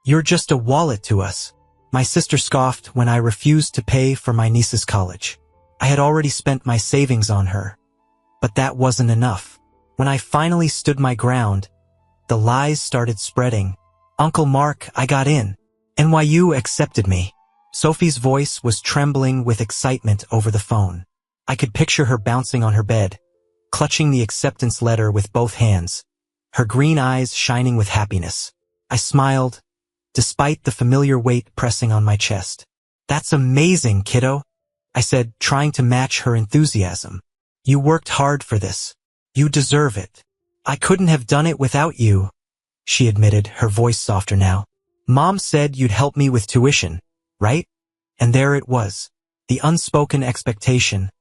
You're just a wallet to us. My sister scoffed when I refused to pay for my niece's college. I had already spent my savings on her. But that wasn't enough. When I finally stood my ground, the lies started spreading. Uncle Mark, I got in. NYU accepted me. Sophie's voice was trembling with excitement over the phone. I could picture her bouncing on her bed, clutching the acceptance letter with both hands, her green eyes shining with happiness. I smiled, despite the familiar weight pressing on my chest. That's amazing, kiddo, I said, trying to match her enthusiasm. You worked hard for this. You deserve it. I couldn't have done it without you, she admitted, her voice softer now. Mom said you'd help me with tuition, right? And there it was, the unspoken expectation,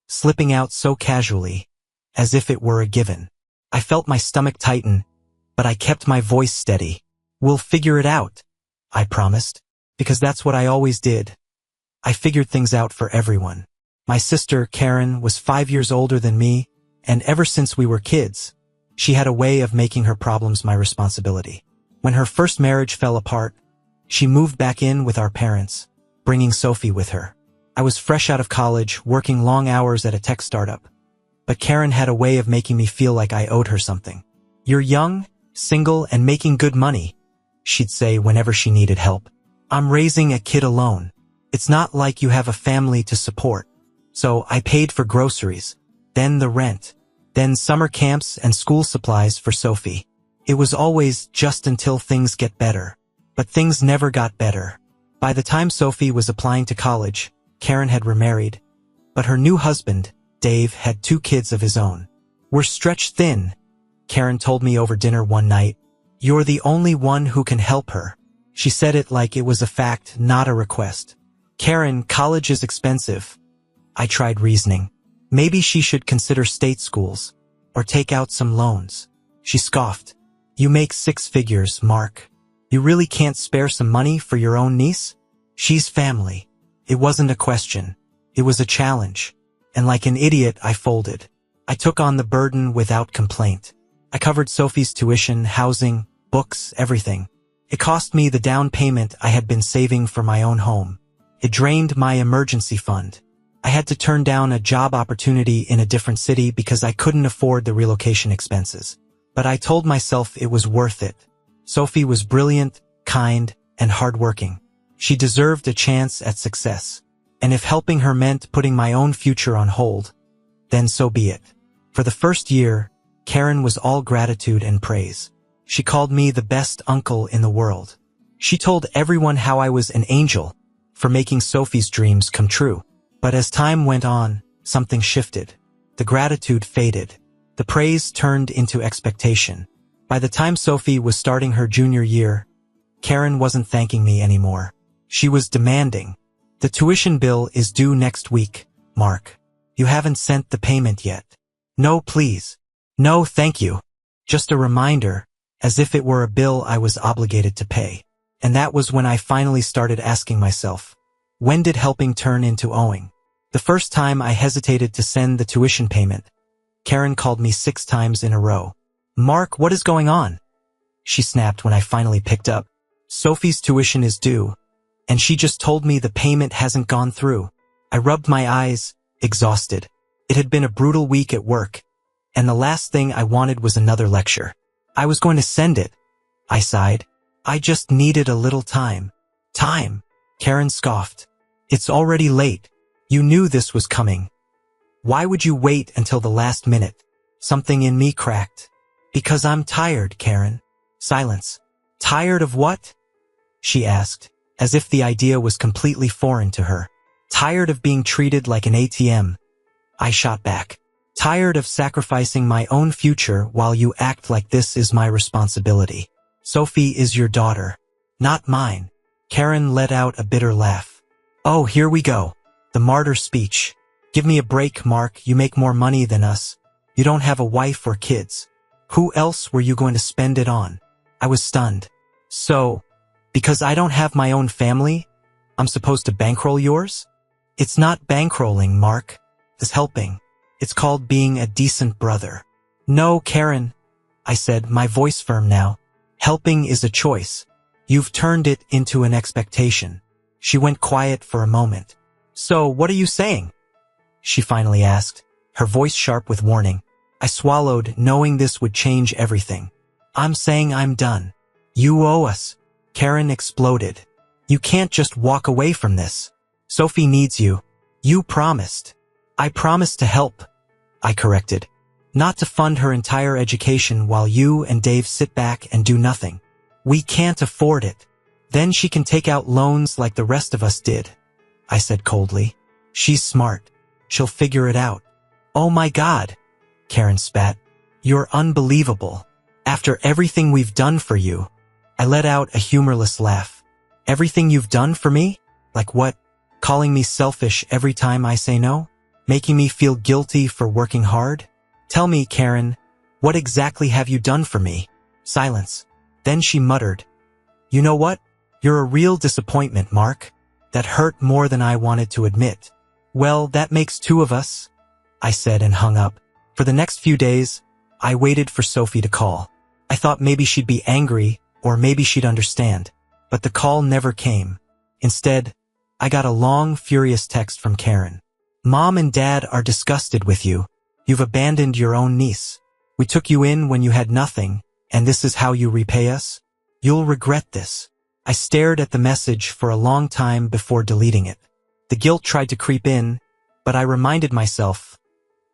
slipping out so casually, as if it were a given. I felt my stomach tighten, but I kept my voice steady. We'll figure it out, I promised, because that's what I always did. I figured things out for everyone. My sister, Karen, was 5 years older than me, and ever since we were kids, she had a way of making her problems my responsibility. When her first marriage fell apart, she moved back in with our parents, bringing Sophie with her. I was fresh out of college, working long hours at a tech startup. But Karen had a way of making me feel like I owed her something. You're young, single, and making good money, she'd say whenever she needed help. I'm raising a kid alone. It's not like you have a family to support. So I paid for groceries, then the rent, then summer camps and school supplies for Sophie. It was always just until things get better. But things never got better. By the time Sophie was applying to college, Karen had remarried. But her new husband, Dave, had 2 kids of his own. We're stretched thin, Karen told me over dinner one night. You're the only one who can help her. She said it like it was a fact, not a request. Karen, college is expensive. I tried reasoning. Maybe she should consider state schools, or take out some loans. She scoffed. You make 6 figures, Mark. You really can't spare some money for your own niece? She's family. It wasn't a question. It was a challenge. And like an idiot, I folded. I took on the burden without complaint. I covered Sophie's tuition, housing, books, everything. It cost me the down payment I had been saving for my own home. It drained my emergency fund. I had to turn down a job opportunity in a different city because I couldn't afford the relocation expenses. But I told myself it was worth it. Sophie was brilliant, kind, and hardworking. She deserved a chance at success. And if helping her meant putting my own future on hold, then so be it. For the first year, Karen was all gratitude and praise. She called me the best uncle in the world. She told everyone how I was an angel for making Sophie's dreams come true. But as time went on, something shifted. The gratitude faded. The praise turned into expectation. By the time Sophie was starting her junior year, Karen wasn't thanking me anymore. She was demanding. The tuition bill is due next week, Mark. You haven't sent the payment yet. No, please. No, thank you. Just a reminder, as if it were a bill I was obligated to pay. And that was when I finally started asking myself, when did helping turn into owing? The first time I hesitated to send the tuition payment, Karen called me 6 times in a row. Mark, what is going on? She snapped when I finally picked up. Sophie's tuition is due, and she just told me the payment hasn't gone through. I rubbed my eyes, exhausted. It had been a brutal week at work, and the last thing I wanted was another lecture. I was going to send it, I sighed. I just needed a little time. Time? Karen scoffed. It's already late. You knew this was coming. Why would you wait until the last minute? Something in me cracked. Because I'm tired, Karen. Silence. Tired of what? She asked, as if the idea was completely foreign to her. Tired of being treated like an ATM. I shot back. Tired of sacrificing my own future while you act like this is my responsibility. Sophie is your daughter, not mine. Karen let out a bitter laugh. Oh, here we go. The martyr speech. Give me a break, Mark. You make more money than us. You don't have a wife or kids. Who else were you going to spend it on? I was stunned. So, because I don't have my own family, I'm supposed to bankroll yours? It's not bankrolling, Mark. It's helping. It's called being a decent brother. No, Karen, I said, my voice firm now. Helping is a choice. You've turned it into an expectation. She went quiet for a moment. So, what are you saying? She finally asked, her voice sharp with warning. I swallowed, knowing this would change everything. I'm saying I'm done. You owe us. Karen exploded. You can't just walk away from this. Sophie needs you. You promised. I promised to help, I corrected. Not to fund her entire education while you and Dave sit back and do nothing. We can't afford it. Then she can take out loans like the rest of us did, I said coldly. She's smart. She'll figure it out. Oh my God, Karen spat. You're unbelievable. After everything we've done for you. I let out a humorless laugh. Everything you've done for me? Like what? Calling me selfish every time I say no? Making me feel guilty for working hard? Tell me, Karen, what exactly have you done for me? Silence. Then she muttered, You know what? You're a real disappointment, Mark. That hurt more than I wanted to admit. Well, that makes two of us, I said and hung up. For the next few days, I waited for Sophie to call. I thought maybe she'd be angry or maybe she'd understand. But the call never came. Instead, I got a long, furious text from Karen. Mom and Dad are disgusted with you. You've abandoned your own niece. We took you in when you had nothing, and this is how you repay us? You'll regret this. I stared at the message for a long time before deleting it. The guilt tried to creep in, but I reminded myself,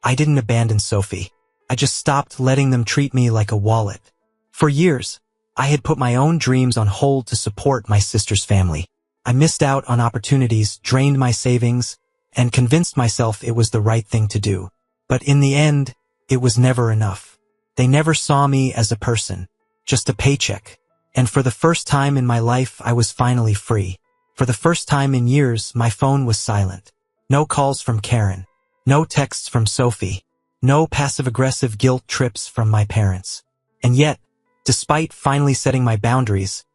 I didn't abandon Sophie. I just stopped letting them treat me like a wallet. For years, I had put my own dreams on hold to support my sister's family. I missed out on opportunities, drained my savings, and convinced myself it was the right thing to do. But in the end, it was never enough. They never saw me as a person, just a paycheck. And for the first time in my life, I was finally free. For the first time in years, my phone was silent. No calls from Karen. No texts from Sophie. No passive-aggressive guilt trips from my parents. And yet, despite finally setting my boundaries,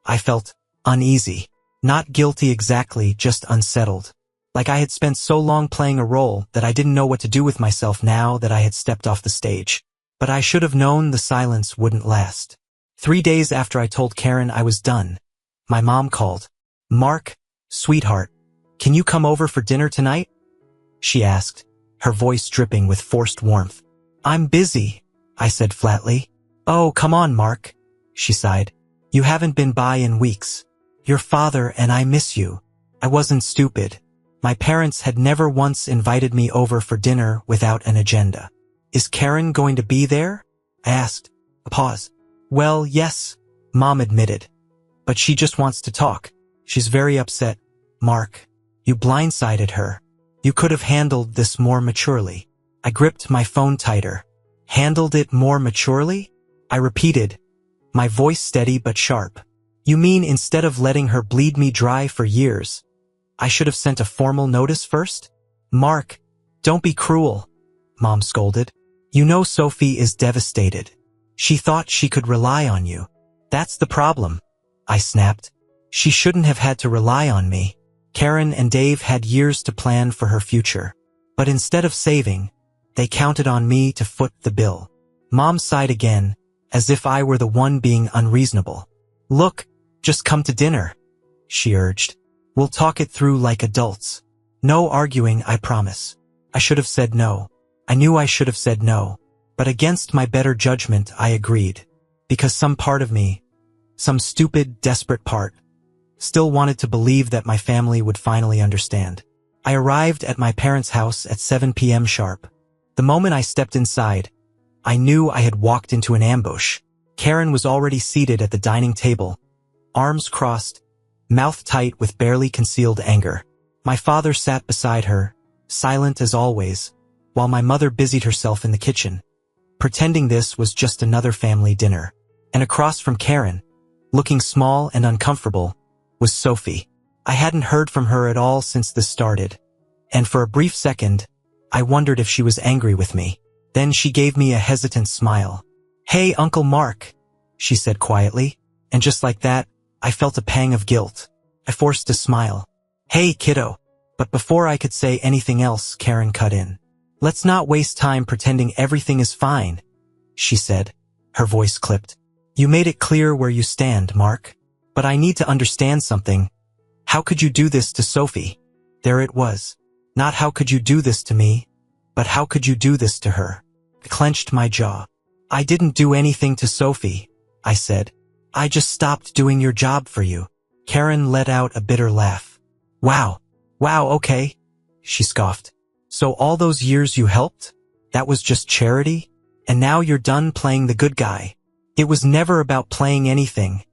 I felt uneasy. Not guilty exactly, just unsettled. Like I had spent so long playing a role that I didn't know what to do with myself now that I had stepped off the stage. But I should have known the silence wouldn't last. 3 days after I told Karen I was done, my mom called. Mark, sweetheart, can you come over for dinner tonight? She asked, her voice dripping with forced warmth. I'm busy, I said flatly. Oh, come on, Mark, she sighed. You haven't been by in weeks. Your father and I miss you. I wasn't stupid. My parents had never once invited me over for dinner without an agenda. Is Karen going to be there? I asked. A pause. Well, yes, Mom admitted. But she just wants to talk. She's very upset. Mark, you blindsided her. You could have handled this more maturely. I gripped my phone tighter. Handled it more maturely? I repeated, my voice steady but sharp. You mean instead of letting her bleed me dry for years, I should have sent a formal notice first? Mark, don't be cruel, Mom scolded. You know Sophie is devastated. She thought she could rely on you. That's the problem, I snapped. She shouldn't have had to rely on me. Karen and Dave had years to plan for her future. But instead of saving, they counted on me to foot the bill. Mom sighed again, as if I were the one being unreasonable. Look, just come to dinner, she urged. We'll talk it through like adults. No arguing, I promise. I should have said no. I knew I should have said no. But against my better judgment, I agreed. Because some part of me, some stupid, desperate part, still wanted to believe that my family would finally understand. I arrived at my parents' house at 7 p.m. sharp. The moment I stepped inside, I knew I had walked into an ambush. Karen was already seated at the dining table, arms crossed, mouth tight with barely concealed anger. My father sat beside her, silent as always, while my mother busied herself in the kitchen, pretending this was just another family dinner. And across from Karen, looking small and uncomfortable, was Sophie. I hadn't heard from her at all since this started, and for a brief second, I wondered if she was angry with me. Then she gave me a hesitant smile. Hey, Uncle Mark, she said quietly, and just like that, I felt a pang of guilt. I forced a smile. Hey, kiddo. But before I could say anything else, Karen cut in. Let's not waste time pretending everything is fine, she said, her voice clipped. You made it clear where you stand, Mark. But I need to understand something. How could you do this to Sophie? There it was. Not how could you do this to me, but how could you do this to her? I clenched my jaw. I didn't do anything to Sophie, I said. I just stopped doing your job for you. Karen let out a bitter laugh. Wow, okay, she scoffed. So all those years you helped? That was just charity? And now you're done playing the good guy. It was never about playing anything,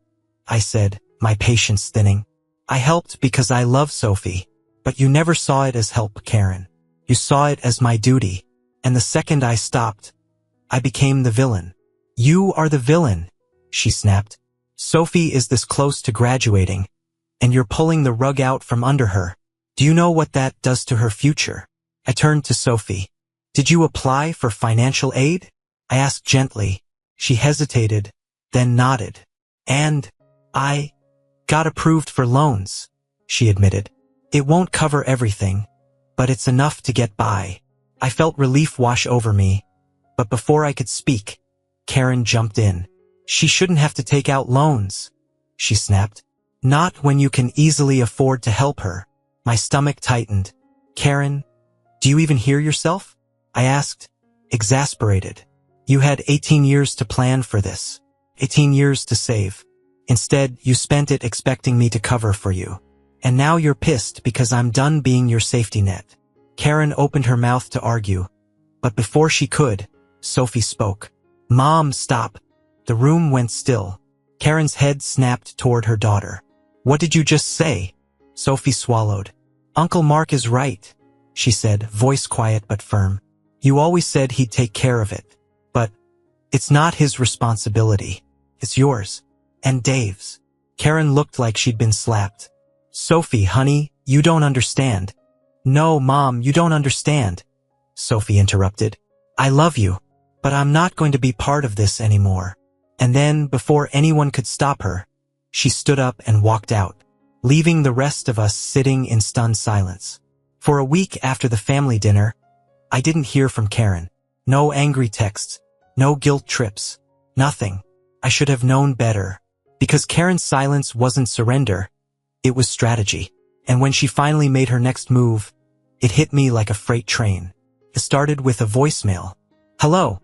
I said, my patience thinning. I helped because I love Sophie, but you never saw it as help, Karen. You saw it as my duty, and the second I stopped, I became the villain. You are the villain, she snapped. Sophie is this close to graduating, and you're pulling the rug out from under her. Do you know what that does to her future? I turned to Sophie. Did you apply for financial aid? I asked gently. She hesitated, then nodded. And I got approved for loans, she admitted. It won't cover everything, but it's enough to get by. I felt relief wash over me, but before I could speak, Karen jumped in. She shouldn't have to take out loans, she snapped. Not when you can easily afford to help her. My stomach tightened. Karen, do you even hear yourself? I asked, exasperated. You had 18 years to plan for this. 18 years to save. Instead, you spent it expecting me to cover for you. And now you're pissed because I'm done being your safety net. Karen opened her mouth to argue, but before she could, Sophie spoke. Mom, stop. The room went still. Karen's head snapped toward her daughter. What did you just say? Sophie swallowed. Uncle Mark is right, she said, voice quiet but firm. You always said he'd take care of it. But it's not his responsibility. It's yours. And Dave's. Karen looked like she'd been slapped. Sophie, honey, you don't understand. No, Mom, you don't understand, Sophie interrupted. I love you, but I'm not going to be part of this anymore. And then, before anyone could stop her, she stood up and walked out, leaving the rest of us sitting in stunned silence. For a week after the family dinner, I didn't hear from Karen. No angry texts, no guilt trips, nothing. I should have known better. Because Karen's silence wasn't surrender, it was strategy. And when she finally made her next move, it hit me like a freight train. It started with a voicemail. Hello,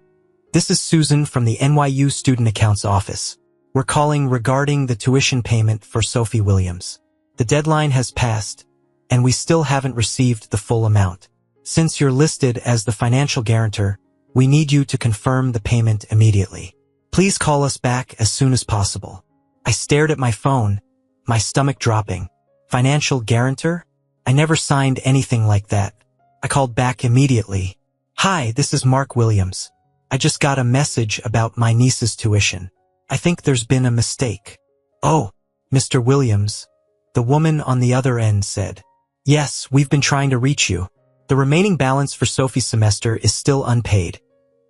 this is Susan from the NYU Student Accounts office. We're calling regarding the tuition payment for Sophie Williams. The deadline has passed, and we still haven't received the full amount. Since you're listed as the financial guarantor, we need you to confirm the payment immediately. Please call us back as soon as possible. I stared at my phone, my stomach dropping. Financial guarantor? I never signed anything like that. I called back immediately. Hi, this is Mark Williams. I just got a message about my niece's tuition. I think there's been a mistake. Oh, Mr. Williams, the woman on the other end said. Yes, we've been trying to reach you. The remaining balance for Sophie's semester is still unpaid.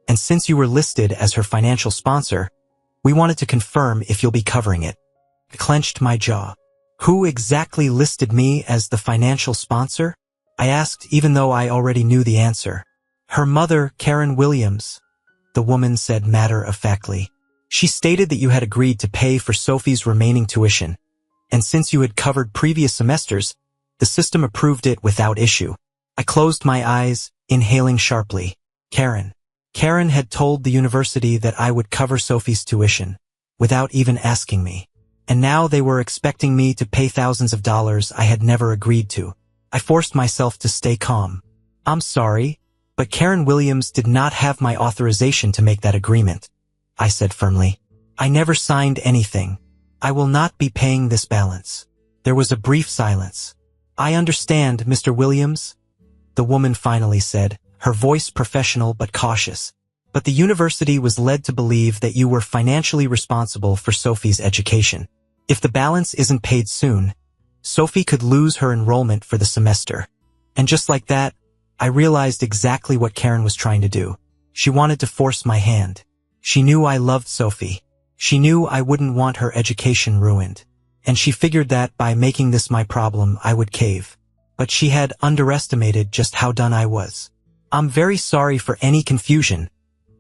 And since you were listed as her financial sponsor, we wanted to confirm if you'll be covering it. I clenched my jaw. Who exactly listed me as the financial sponsor? I asked, even though I already knew the answer. Her mother, Karen Williams, the woman said matter-of-factly. She stated that you had agreed to pay for Sophie's remaining tuition, and since you had covered previous semesters, the system approved it without issue. I closed my eyes, inhaling sharply. Karen. Karen had told the university that I would cover Sophie's tuition, without even asking me. And now they were expecting me to pay thousands of dollars I had never agreed to. I forced myself to stay calm. I'm sorry, but Karen Williams did not have my authorization to make that agreement, I said firmly. I never signed anything. I will not be paying this balance. There was a brief silence. I understand, Mr. Williams, the woman finally said, her voice professional but cautious. But the university was led to believe that you were financially responsible for Sophie's education. If the balance isn't paid soon, Sophie could lose her enrollment for the semester. And just like that, I realized exactly what Karen was trying to do. She wanted to force my hand. She knew I loved Sophie. She knew I wouldn't want her education ruined. And she figured that by making this my problem, I would cave. But she had underestimated just how done I was. I'm very sorry for any confusion,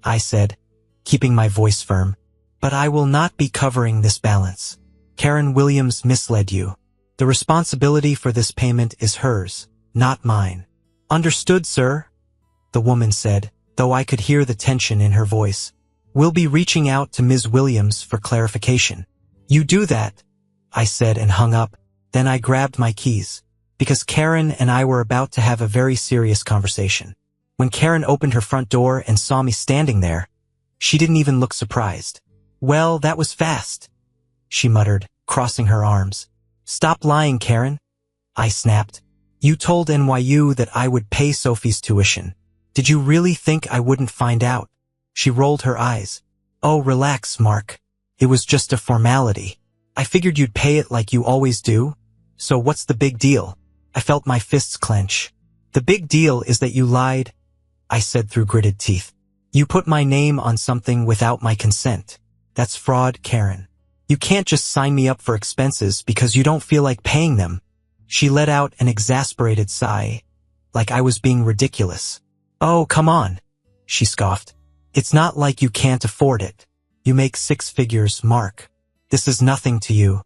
I said, keeping my voice firm. But I will not be covering this balance. Karen Williams misled you. The responsibility for this payment is hers, not mine. Understood, sir? The woman said, though I could hear the tension in her voice. We'll be reaching out to Ms. Williams for clarification. You do that, I said and hung up. Then I grabbed my keys, because Karen and I were about to have a very serious conversation. When Karen opened her front door and saw me standing there, she didn't even look surprised. Well, that was fast, she muttered, crossing her arms. Stop lying, Karen, I snapped. You told NYU that I would pay Sophie's tuition. Did you really think I wouldn't find out? She rolled her eyes. Oh, relax, Mark. It was just a formality. I figured you'd pay it like you always do. So what's the big deal? I felt my fists clench. The big deal is that you lied, I said through gritted teeth. You put my name on something without my consent. That's fraud, Karen. You can't just sign me up for expenses because you don't feel like paying them. She let out an exasperated sigh, like I was being ridiculous. Oh, come on, she scoffed. It's not like you can't afford it. You make 6 figures, Mark. This is nothing to you.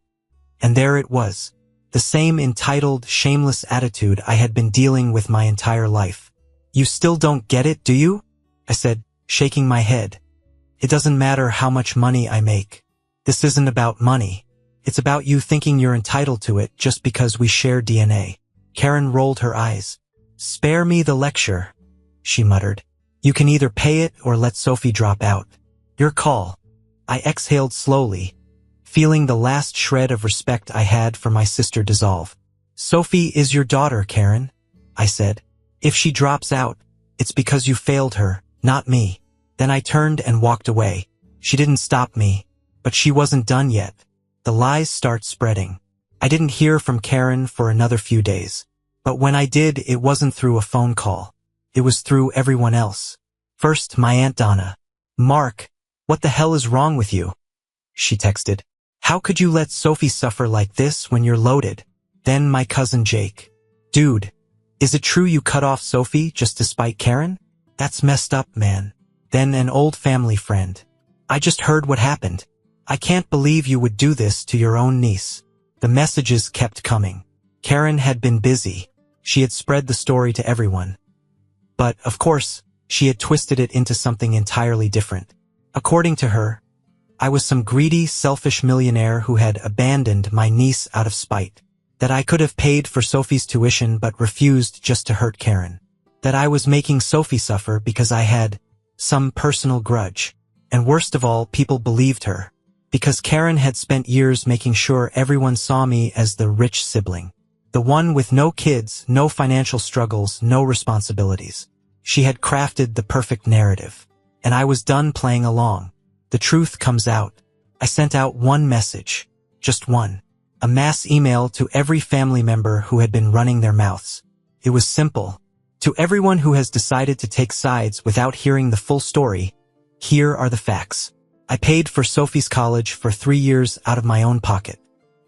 And there it was, the same entitled, shameless attitude I had been dealing with my entire life. You still don't get it, do you? I said, shaking my head. It doesn't matter how much money I make. This isn't about money. It's about you thinking you're entitled to it just because we share DNA. Karen rolled her eyes. Spare me the lecture, she muttered. You can either pay it or let Sophie drop out. Your call. I exhaled slowly, feeling the last shred of respect I had for my sister dissolve. Sophie is your daughter, Karen, I said. If she drops out, it's because you failed her, not me. Then I turned and walked away. She didn't stop me, but she wasn't done yet. The lies start spreading. I didn't hear from Karen for another few days. But when I did, it wasn't through a phone call. It was through everyone else. First, my Aunt Donna. Mark, what the hell is wrong with you? She texted. How could you let Sophie suffer like this when you're loaded? Then my cousin Jake. Dude, is it true you cut off Sophie just to spite Karen? That's messed up, man. Then an old family friend. I just heard what happened. I can't believe you would do this to your own niece. The messages kept coming. Karen had been busy. She had spread the story to everyone. But, of course, she had twisted it into something entirely different. According to her, I was some greedy, selfish millionaire who had abandoned my niece out of spite. That I could have paid for Sophie's tuition but refused just to hurt Karen. That I was making Sophie suffer because I had some personal grudge. And worst of all, people believed her. Because Karen had spent years making sure everyone saw me as the rich sibling. The one with no kids, no financial struggles, no responsibilities. She had crafted the perfect narrative. And I was done playing along. The truth comes out. I sent out one message. Just one. A mass email to every family member who had been running their mouths. It was simple. To everyone who has decided to take sides without hearing the full story, here are the facts. I paid for Sophie's college for 3 years out of my own pocket.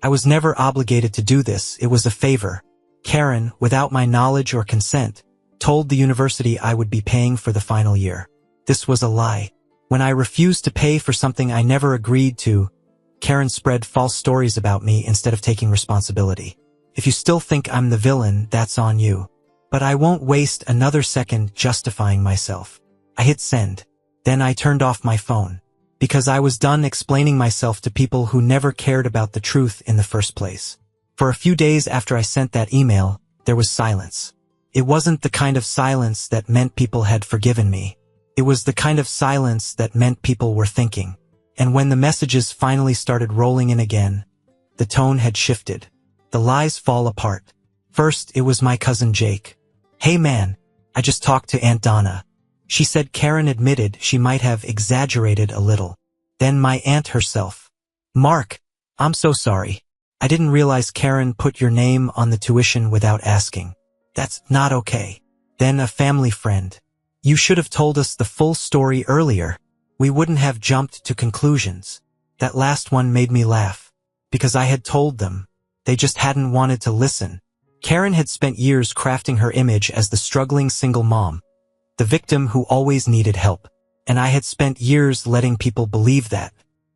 I was never obligated to do this, it was a favor. Karen, without my knowledge or consent, told the university I would be paying for the final year. This was a lie. When I refused to pay for something I never agreed to, Karen spread false stories about me instead of taking responsibility. If you still think I'm the villain, that's on you. But I won't waste another second justifying myself. I hit send. Then I turned off my phone. Because I was done explaining myself to people who never cared about the truth in the first place. For a few days after I sent that email, there was silence. It wasn't the kind of silence that meant people had forgiven me. It was the kind of silence that meant people were thinking. And when the messages finally started rolling in again, the tone had shifted. The lies fall apart. First, it was my cousin Jake. Hey man, I just talked to Aunt Donna. She said Karen admitted she might have exaggerated a little. Then my aunt herself. Mark, I'm so sorry. I didn't realize Karen put your name on the tuition without asking. That's not okay. Then a family friend. You should have told us the full story earlier. We wouldn't have jumped to conclusions. That last one made me laugh. Because I had told them. They just hadn't wanted to listen. Karen had spent years crafting her image as the struggling single mom. The victim who always needed help. And I had spent years letting people believe that.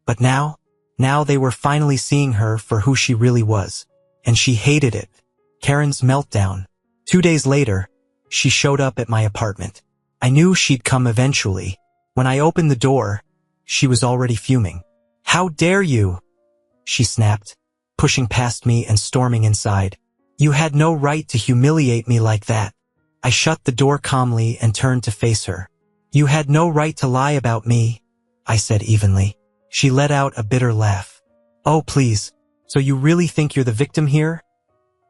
But now Now they were finally seeing her for who she really was. And she hated it. Karen's meltdown. 2 days later, she showed up at my apartment. I knew she'd come eventually. When I opened the door, she was already fuming. "How dare you?" she snapped, pushing past me and storming inside. "You had no right to humiliate me like that." I shut the door calmly and turned to face her. "You had no right to lie about me," I said evenly. She let out a bitter laugh. "Oh, please, so you really think you're the victim here?"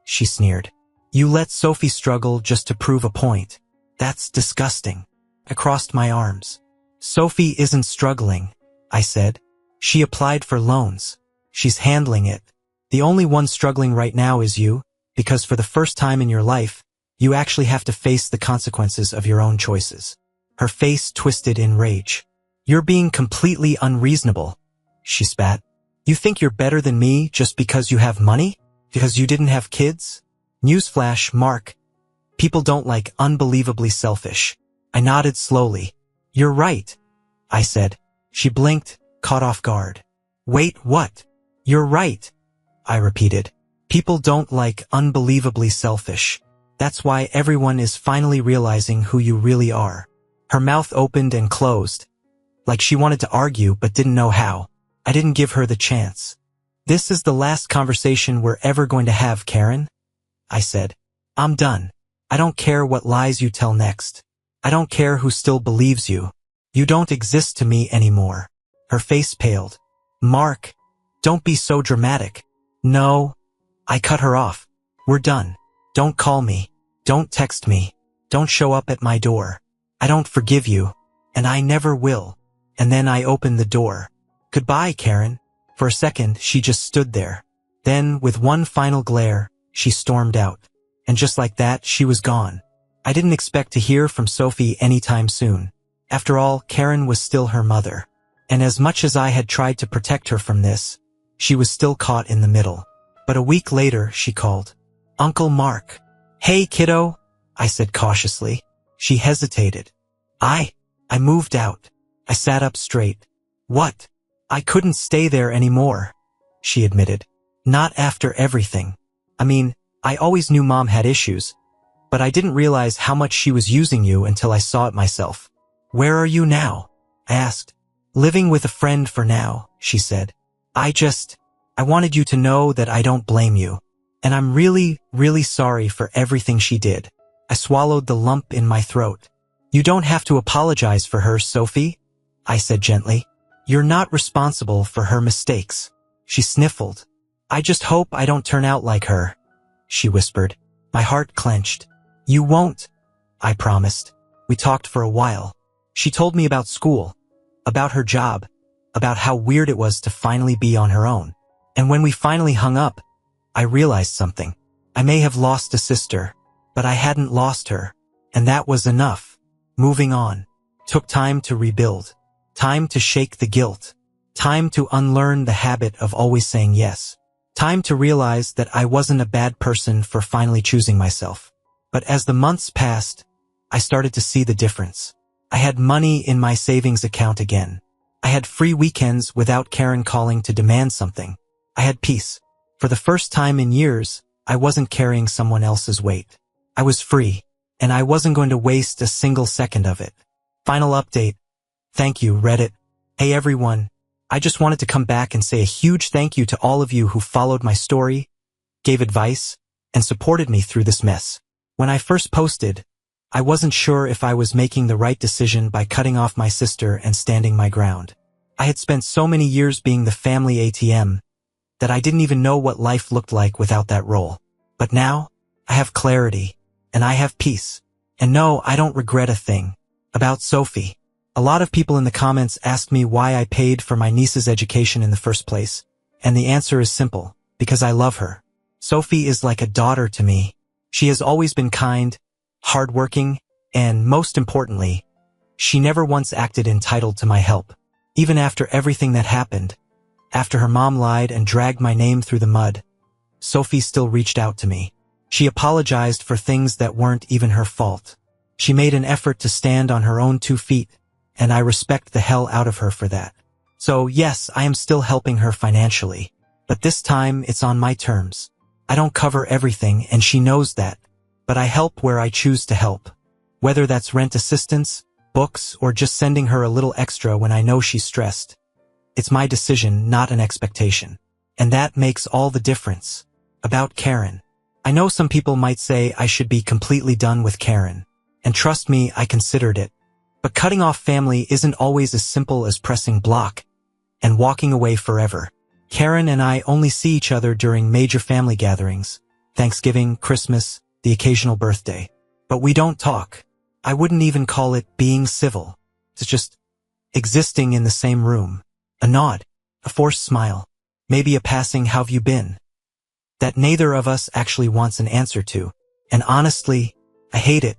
she sneered. "You let Sophie struggle just to prove a point. That's disgusting." I crossed my arms. "Sophie isn't struggling," I said. "She applied for loans. She's handling it. The only one struggling right now is you, because for the first time in your life, you actually have to face the consequences of your own choices." Her face twisted in rage. "You're being completely unreasonable," she spat. "You think you're better than me just because you have money? Because you didn't have kids? Newsflash, Mark. People don't like unbelievably selfish." I nodded slowly. "You're right," I said. She blinked, caught off guard. "Wait, what?" "You're right," I repeated. "People don't like unbelievably selfish. That's why everyone is finally realizing who you really are." Her mouth opened and closed, like she wanted to argue but didn't know how. I didn't give her the chance. "This is the last conversation we're ever going to have, Karen," I said. "I'm done. I don't care what lies you tell next. I don't care who still believes you. You don't exist to me anymore." Her face paled. "Mark, don't be so dramatic." "No." I cut her off. "We're done. Don't call me. Don't text me. Don't show up at my door. I don't forgive you, and I never will." And then I opened the door. "Goodbye, Karen." For a second, she just stood there. Then, with one final glare, she stormed out. And just like that, she was gone. I didn't expect to hear from Sophie anytime soon. After all, Karen was still her mother. And as much as I had tried to protect her from this, she was still caught in the middle. But a week later, she called. "Uncle Mark." "Hey, kiddo," I said cautiously. She hesitated. I moved out." I sat up straight. "What?" "I couldn't stay there anymore," she admitted. "Not after everything. I mean, I always knew Mom had issues, but I didn't realize how much she was using you until I saw it myself." "Where are you now?" I asked. "Living with a friend for now," she said. I wanted you to know that I don't blame you. And I'm really, really sorry for everything she did." I swallowed the lump in my throat. "You don't have to apologize for her, Sophie," I said gently. "You're not responsible for her mistakes." She sniffled. "I just hope I don't turn out like her," she whispered. My heart clenched. "You won't," I promised. We talked for a while. She told me about school, about her job, about how weird it was to finally be on her own. And when we finally hung up, I realized something. I may have lost a sister, but I hadn't lost her. And that was enough. Moving on. Took time to rebuild. Time to shake the guilt. Time to unlearn the habit of always saying yes. Time to realize that I wasn't a bad person for finally choosing myself. But as the months passed, I started to see the difference. I had money in my savings account again. I had free weekends without Karen calling to demand something. I had peace. For the first time in years, I wasn't carrying someone else's weight. I was free, and I wasn't going to waste a single second of it. Final update. Thank you, Reddit. Hey everyone. I just wanted to come back and say a huge thank you to all of you who followed my story, gave advice, and supported me through this mess. When I first posted, I wasn't sure if I was making the right decision by cutting off my sister and standing my ground. I had spent so many years being the family ATM that I didn't even know what life looked like without that role. But now, I have clarity, and I have peace. And no, I don't regret a thing. About Sophie. A lot of people in the comments asked me why I paid for my niece's education in the first place. And the answer is simple, because I love her. Sophie is like a daughter to me. She has always been kind, hardworking, and most importantly, she never once acted entitled to my help. Even after everything that happened, after her mom lied and dragged my name through the mud, Sophie still reached out to me. She apologized for things that weren't even her fault. She made an effort to stand on her own 2 feet, and I respect the hell out of her for that. So yes, I am still helping her financially. But this time, it's on my terms. I don't cover everything, and she knows that. But I help where I choose to help. Whether that's rent assistance, books, or just sending her a little extra when I know she's stressed. It's my decision, not an expectation. And that makes all the difference. About Karen. I know some people might say I should be completely done with Karen. And trust me, I considered it. But cutting off family isn't always as simple as pressing block and walking away forever. Karen and I only see each other during major family gatherings, Thanksgiving, Christmas, the occasional birthday. But we don't talk. I wouldn't even call it being civil. It's just existing in the same room. A nod, a forced smile, maybe a passing "how've you been?" that neither of us actually wants an answer to. And honestly, I hate it.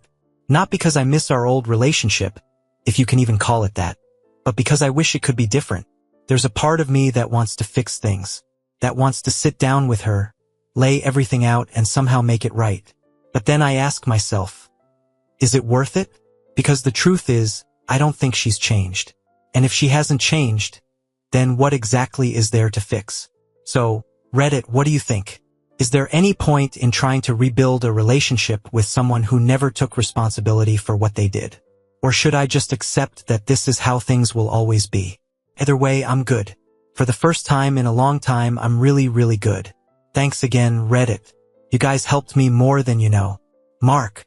Not because I miss our old relationship, if you can even call it that, but because I wish it could be different. There's a part of me that wants to fix things, that wants to sit down with her, lay everything out and somehow make it right. But then I ask myself, is it worth it? Because the truth is, I don't think she's changed. And if she hasn't changed, then what exactly is there to fix? So, Reddit, what do you think? Is there any point in trying to rebuild a relationship with someone who never took responsibility for what they did? Or should I just accept that this is how things will always be? Either way, I'm good. For the first time in a long time, I'm really good. Thanks again, Reddit. You guys helped me more than you know. Mark.